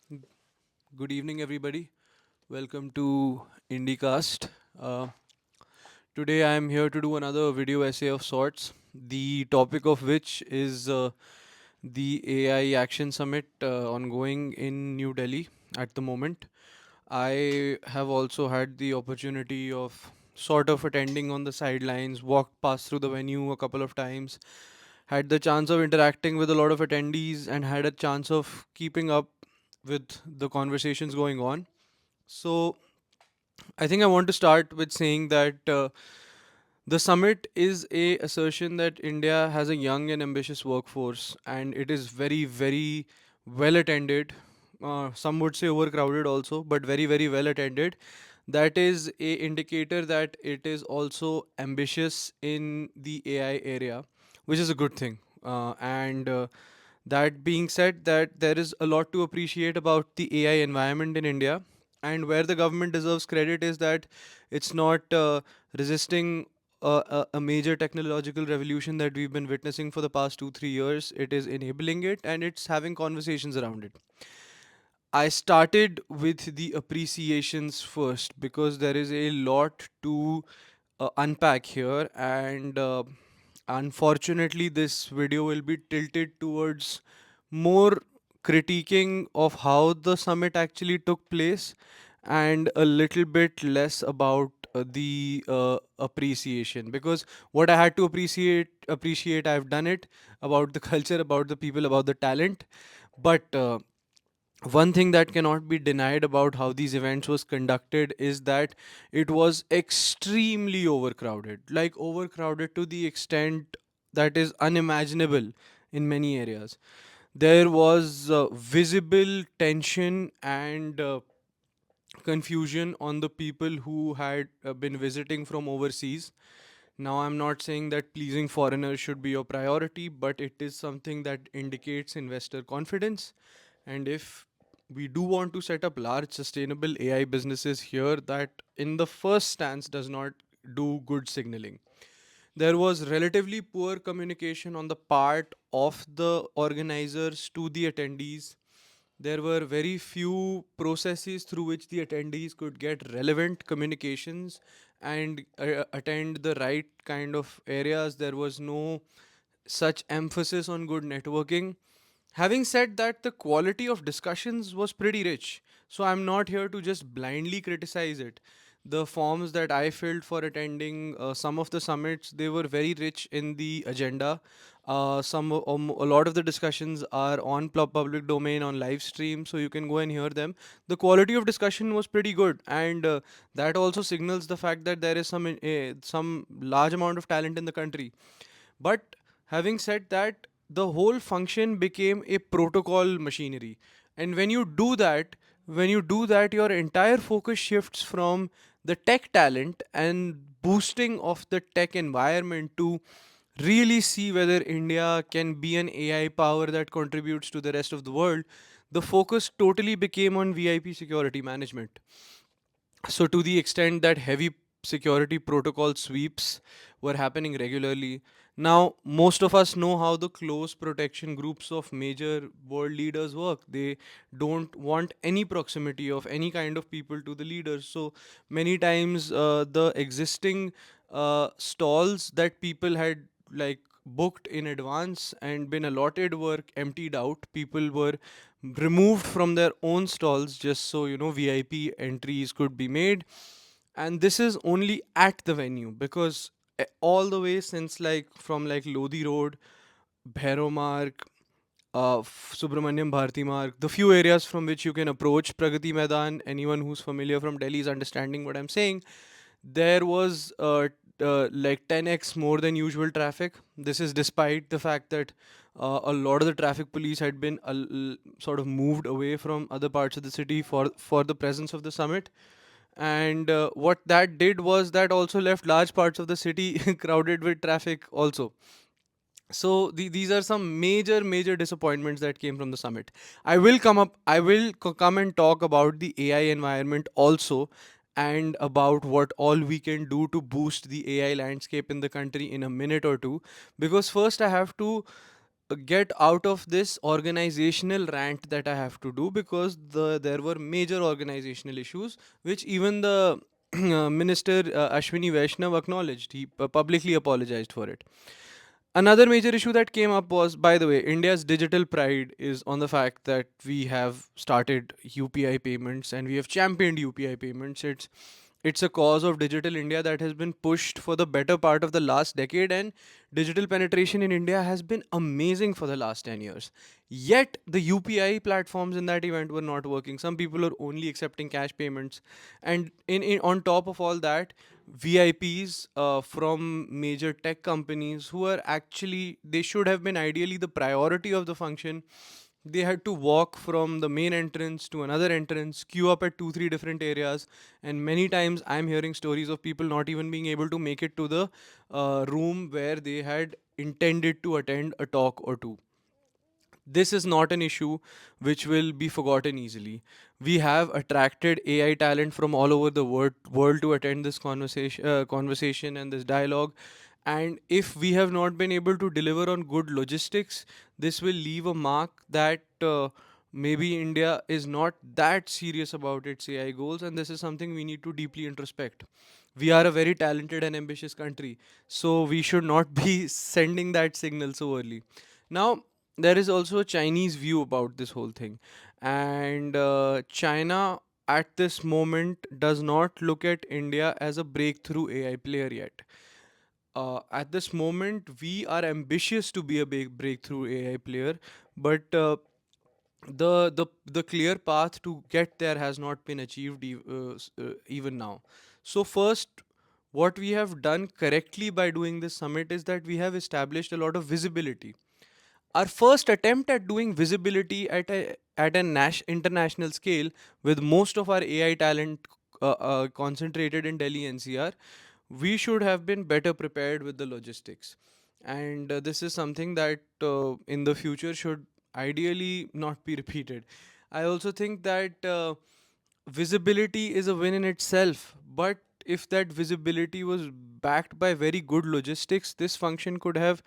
G- Good evening, everybody. Welcome to IndieCast. Today, I am here to do another video essay of sorts. The topic of which is the AI Action Summit ongoing in New Delhi at the moment. I have also had the opportunity of sort of attending on the sidelines, walked past through the venue a couple of times, had the chance of interacting with a lot of attendees, and had a chance of keeping up with the conversations going on. So, I think I want to start with saying that the summit is a assertion that India has a young and ambitious workforce, and it is very, very well attended. Some would say overcrowded also, but very, very well attended. That is a indicator that it is also ambitious in the AI area, which is a good thing. And that being said, that there is a lot to appreciate about the AI environment in India, and where the government deserves credit is that it's not resisting a major technological revolution that we've been witnessing for the past 2 3 years. It is enabling it, and it's having conversations around it. I started with the appreciations first because there is a lot to unpack here, and unfortunately, this video will be tilted towards more critiquing of how the summit actually took place and a little bit less about the appreciation, because what I had to appreciate, I've done it, about the culture, about the people, about the talent. But one thing that cannot be denied about how these events was conducted is that it was extremely overcrowded, like overcrowded to the extent that is unimaginable in many areas. There was visible tension and confusion on the people who had been visiting from overseas. Now, I'm not saying that pleasing foreigners should be your priority, but it is something that indicates investor confidence. And if we do want to set up large sustainable AI businesses here, that in the first stance does not do good signaling. There was relatively poor communication on the part of the organizers to the attendees. There were very few processes through which the attendees could get relevant communications and attend the right kind of areas. There was no such emphasis on good networking. Having said that, the quality of discussions was pretty rich. So I'm not here to just blindly criticize it. The forms that I filled for attending some of the summits, they were very rich in the agenda. A lot of the discussions are on public domain on live stream, so you can go and hear them. The quality of discussion was pretty good, and that also signals the fact that there is some large amount of talent in the country. But having said that, the whole function became a protocol machinery. And when you do that, your entire focus shifts from the tech talent and boosting of the tech environment to really see whether India can be an AI power that contributes to the rest of the world. The focus totally became on VIP security management. So, to the extent that heavy security protocol sweeps were happening regularly, now most of us know how the close protection groups of major world leaders work. They don't want any proximity of any kind of people to the leaders. So, many times the existing stalls that people had like booked in advance and been allotted were emptied out. People were removed from their own stalls just so VIP entries could be made. And this is only at the venue, because all the way since like from like Lodi Road, Bhairo Marg, Subramanyam Bharati Marg, the few areas from which you can approach Pragati Maidan, anyone who's familiar from Delhi is understanding what I'm saying. There was like 10x more than usual traffic. This is despite the fact that a lot of the traffic police had been sort of moved away from other parts of the city for the presence of the summit. And what that did was that also left large parts of the city crowded with traffic also. So these are some major disappointments that came from the summit. I will come and talk about the AI environment also, and about what all we can do to boost the AI landscape in the country in a minute or two. Because first I have to get out of this organizational rant that I have to do, because there were major organizational issues which even the minister Ashwini Vaishnav acknowledged. He publicly apologized for it. Another major issue that came up was, by the way, India's digital pride is on the fact that we have started UPI payments and we have championed UPI payments. It's a cause of digital India that has been pushed for the better part of the last decade, and digital penetration in India has been amazing for the last 10 years. Yet the UPI platforms in that event were not working. Some people are only accepting cash payments, and in on top of all that, VIPs from major tech companies, who are actually, they should have been ideally the priority of the function, they had to walk from the main entrance to another entrance, queue up at 2 3 different areas, and many times I'm hearing stories of people not even being able to make it to the room where they had intended to attend a talk or two. This is not an issue which will be forgotten easily. We have attracted AI talent from all over the world to attend this conversation and this dialogue. And if we have not been able to deliver on good logistics, this will leave a mark that maybe India is not that serious about its AI goals, and this is something we need to deeply introspect. We are a very talented and ambitious country, so we should not be sending that signal so early. Now, there is also a Chinese view about this whole thing, and China at this moment does not look at India as a breakthrough AI player yet. At this moment, we are ambitious to be a big breakthrough AI player, but the clear path to get there has not been achieved even now. So first, what we have done correctly by doing this summit is that we have established a lot of visibility. Our first attempt at doing visibility at a international scale, with most of our AI talent concentrated in Delhi NCR, we should have been better prepared with the logistics. And this is something that in the future should ideally not be repeated. I also think that visibility is a win in itself, but if that visibility was backed by very good logistics, this function could have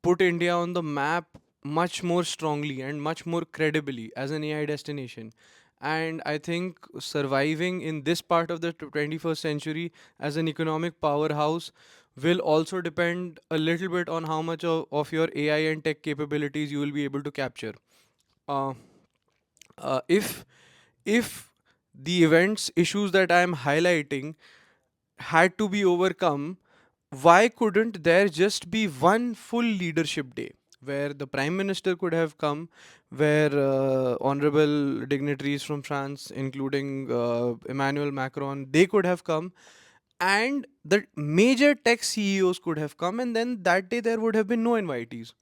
put India on the map much more strongly and much more credibly as an AI destination. And I think surviving in this part of the 21st century as an economic powerhouse will also depend a little bit on how much of your AI and tech capabilities you will be able to capture. Uh, if the events issues that I am highlighting had to be overcome, why couldn't there just be one full leadership day where the prime minister could have come, where honorable dignitaries from France, including Emmanuel Macron, they could have come, and the major tech CEOs could have come, and then that day there would have been no invitees.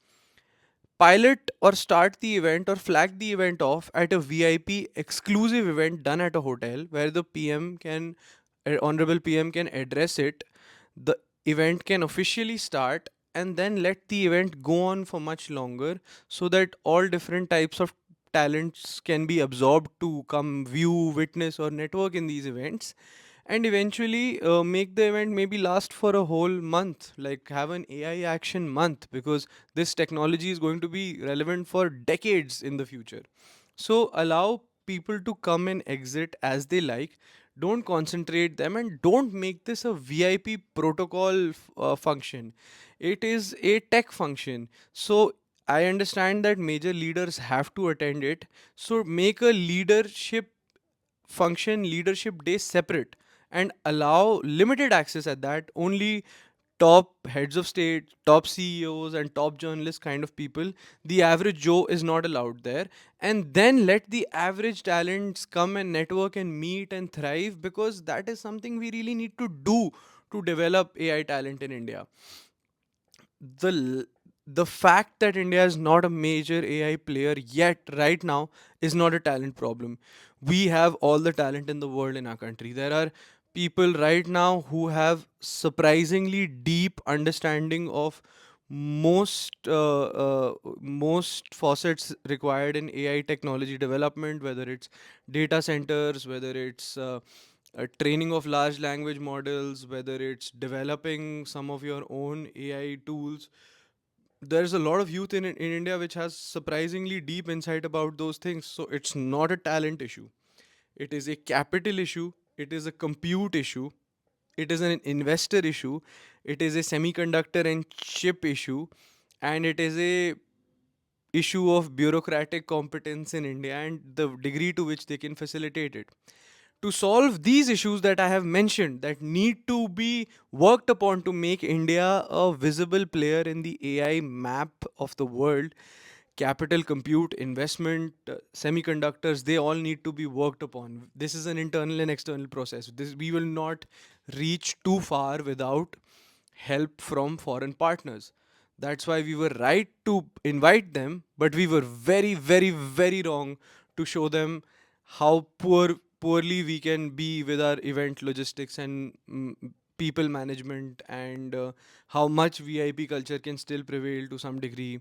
Pilot or start the event or flag the event off at a VIP exclusive event done at a hotel where the PM can, honorable PM can address it. The event can officially start, and then let the event go on for much longer, so that all different types of talents can be absorbed to come view, witness, or network in these events, and eventually make the event maybe last for a whole month, like have an AI action month, because this technology is going to be relevant for decades in the future. So allow people to come and exit as they like. Don't concentrate them, and don't make this a VIP protocol function. It is a tech function. So I understand that major leaders have to attend it. So make a leadership function, leadership day separate, and allow limited access at that. Only top heads of state, top CEOs, and top journalists kind of people. The average Joe is not allowed there. And then let the average talents come and network and meet and thrive, because that is something we really need to do to develop AI talent in India. The fact that India is not a major AI player yet right now is not a talent problem. We have all the talent in the world in our country. There are people right now who have surprisingly deep understanding of most facets required in AI technology development, whether it's data centers, whether it's training of large language models, whether it's developing some of your own AI tools. there's a lot of youth in India which has surprisingly deep insight about those things. So it's not a talent issue. It is a capital issue. It is a compute issue. It is an investor issue. It is a semiconductor and chip issue, and it is a issue of bureaucratic competence in India and the degree to which they can facilitate it. To solve these issues that I have mentioned that need to be worked upon to make India a visible player in the AI map of the world, capital, compute, investment, semiconductors, they all need to be worked upon. This is an internal and external process. This, we will not reach too far without help from foreign partners. That's why we were right to invite them, but we were very, very, very wrong to show them how poorly we can be with our event logistics and people management, and how much VIP culture can still prevail to some degree.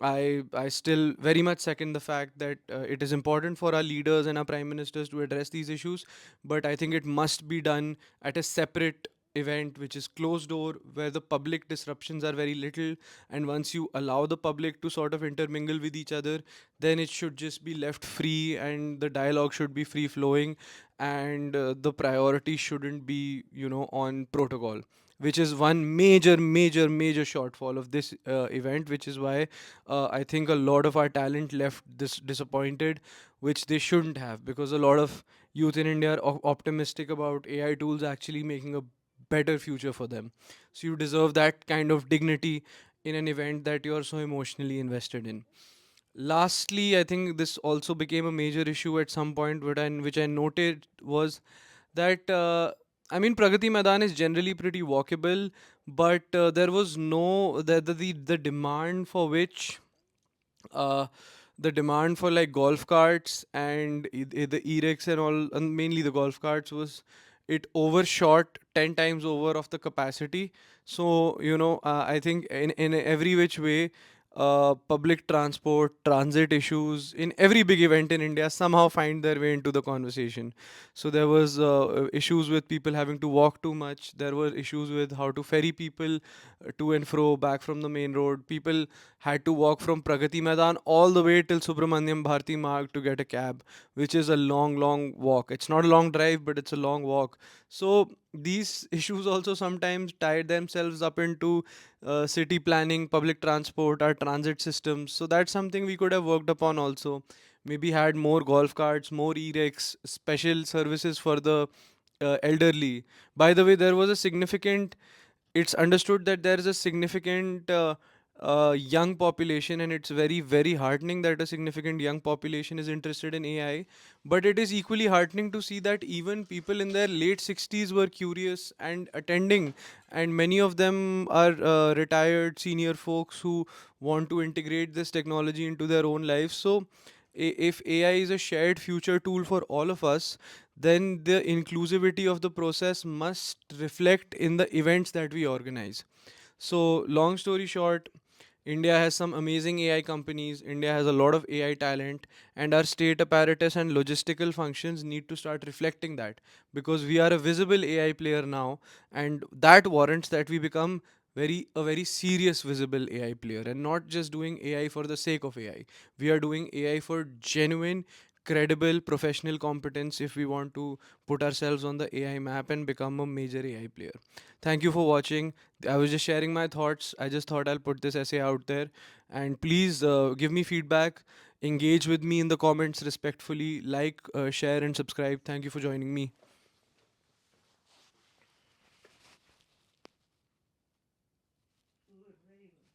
I still very much second the fact that it is important for our leaders and our prime ministers to address these issues, but I think it must be done at a separate event which is closed door, where the public disruptions are very little, and once you allow the public to sort of intermingle with each other, then it should just be left free and the dialogue should be free flowing, and the priority shouldn't be, you know, on protocol, which is one major shortfall of this event, which is why I think a lot of our talent left this disappointed, which they shouldn't have, because a lot of youth in India are optimistic about AI tools actually making a better future for them. So you deserve that kind of dignity in an event that you're so emotionally invested in. Lastly, I think this also became a major issue at some point, which I noted was that I mean, Pragati Maidan is generally pretty walkable, but there was no the demand for which uh, the demand for like golf carts and the e-rickshaws and all, and mainly the golf carts, was it overshot 10 times over of the capacity. So you know, I think in every which way, public transport, transit issues in every big event in India somehow find their way into the conversation. So there was issues with people having to walk too much. There were issues with how to ferry people to and fro back from the main road. People had to walk from Pragati Maidan all the way till Subramanyam Bharati Marg to get a cab, which is a long walk. It's not a long drive, but it's a long walk. So these issues also sometimes tied themselves up into city planning, public transport, our transit systems. So that's something we could have worked upon also. Maybe had more golf carts, more e-rickshaws, special services for the elderly. By the way, there was a significant, it's understood that there is a significant young population, and it's very heartening that a significant young population is interested in AI. But it is equally heartening to see that even people in their late 60s were curious and attending, and many of them are retired senior folks who want to integrate this technology into their own lives. So if AI is a shared future tool for all of us, then the inclusivity of the process must reflect in the events that we organize. So, long story short, India has some amazing AI companies, India has a lot of AI talent, and our state apparatus and logistical functions need to start reflecting that, because we are a visible AI player now, and that warrants that we become very serious visible AI player, and not just doing AI for the sake of AI. We are doing AI for genuine, credible professional competence if we want to put ourselves on the AI map and become a major AI player. Thank you for watching. I was just sharing my thoughts. I just thought I'll put this essay out there. And please give me feedback. Engage with me in the comments respectfully. Like, share, and subscribe. Thank you for joining me.